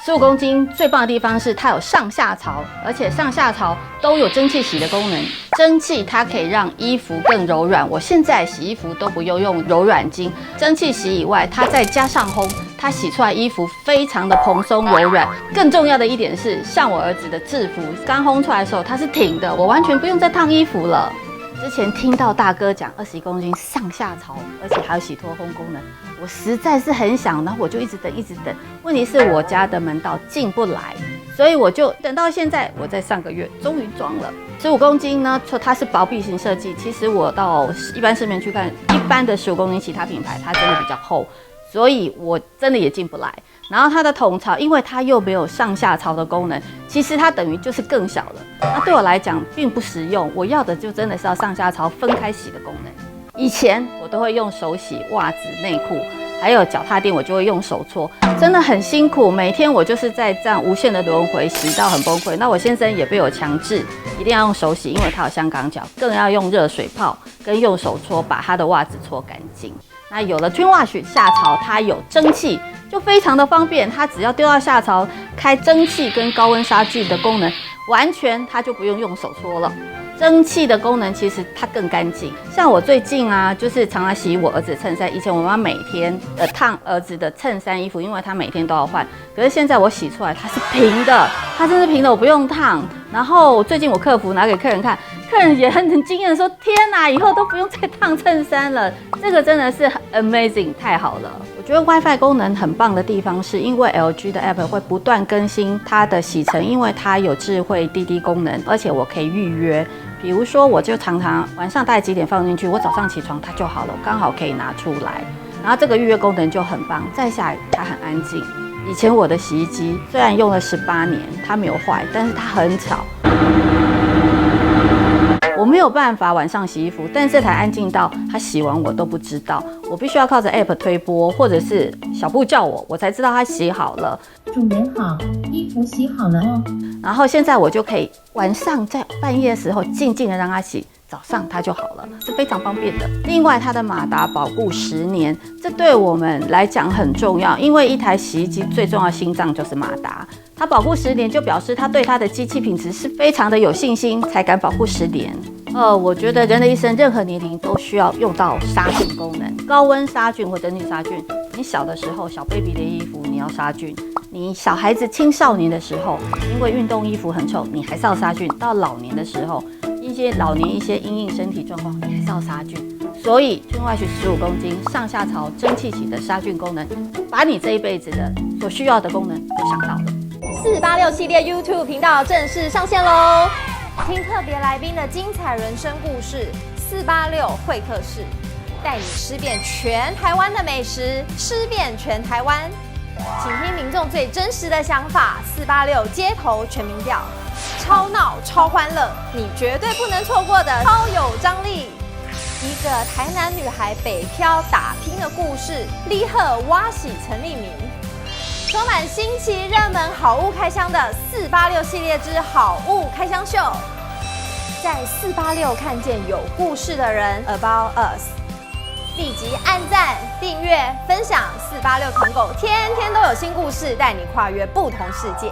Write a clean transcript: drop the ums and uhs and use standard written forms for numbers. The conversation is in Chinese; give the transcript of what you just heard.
15公斤最棒的地方是它有上下槽，而且上下槽都有蒸汽洗的功能。蒸汽它可以让衣服更柔软，我现在洗衣服都不用柔软巾，蒸汽洗以外，它再加上烘，它洗出来衣服非常的蓬松柔软。更重要的一点是，像我儿子的制服刚烘出来的时候，它是挺的，我完全不用再烫衣服了。之前听到大哥讲21公斤上下槽，而且还有洗脱烘功能，我实在是很想，然后我就一直等。问题是我家的门道进不来，所以我就等到现在，我在上个月终于装了。15公斤呢，它是薄壁型设计，其实我到一般市面去看，一般的15公斤其他品牌它真的比较厚，所以我真的也进不来。然后它的筒槽，因为它又没有上下槽的功能，其实它等于就是更小了。那对我来讲并不实用，我要的就真的是要上下槽分开洗的功能。以前我都会用手洗袜子、内裤，还有脚踏垫，我就会用手搓，真的很辛苦。每天我就是在这样无限的轮回，洗到很崩溃。那我先生也被我强制一定要用手洗，因为他有香港脚，更要用热水泡跟用手搓，把他的袜子搓干净。那有了 Twin Wash 下槽，它有蒸汽，就非常的方便。它只要丢到下槽，开蒸汽跟高温杀菌的功能，完全它就不用手搓了。蒸汽的功能其实它更干净。像我最近啊，就是常常洗我儿子衬衫。以前我妈每天烫儿子的衬衫衣服，因为他每天都要换。可是现在我洗出来，它是平的，它真是平的，我不用烫。然后最近我客服拿给客人看，客人也很惊艳，说：“天哪，以后都不用再烫衬衫了。”这个真的是 amazing， 太好了。我觉得 WiFi 功能很棒的地方，是因为 LG 的 App 会不断更新它的洗尘，因为它有智慧滴滴功能，而且我可以预约。比如说，我就常常晚上大概几点放进去，我早上起床它就好了，刚好可以拿出来。然后这个预约功能就很棒，再下来它很安静。以前我的洗衣机虽然用了18年，它没有坏，但是它很吵。我没有办法晚上洗衣服，但这台安静到它洗完我都不知道，我必须要靠着 App 推播，或者是小布叫我才知道它洗好了。主人好，衣服洗好了哦。然后现在我就可以晚上在半夜的时候静静的让它洗，早上它就好了，是非常方便的。另外，它的马达保固10年，这对我们来讲很重要，因为一台洗衣机最重要的心脏就是马达。它保固10年，就表示它对它的机器品质是非常的有信心，才敢保固10年。我觉得人的一生，任何年龄都需要用到杀菌功能，高温杀菌或蒸汽杀菌。你小的时候，小 baby 的衣服你要杀菌；你小孩子、青少年的时候，因为运动衣服很臭，你还是要杀菌。到老年的时候，一些因应身体状况，你还是要杀菌。所以 Twin Wash 15公斤上下槽蒸汽洗的杀菌功能，把你这一辈子的所需要的功能都想到了。486系列 YouTube 频道正式上线喽！听特别来宾的精彩人生故事，486会客室带你吃遍全台湾的美食，吃遍全台湾。请听民众最真实的想法，486街头全民调，超闹超欢乐，你绝对不能错过的超有张力。一个台南女孩北漂打拼的故事，立贺挖喜陈立明。充满新奇热门好物开箱的486系列之好物开箱秀，在486看见有故事的人 About Us， 立即按赞、订阅、分享486团购，天天都有新故事，带你跨越不同世界。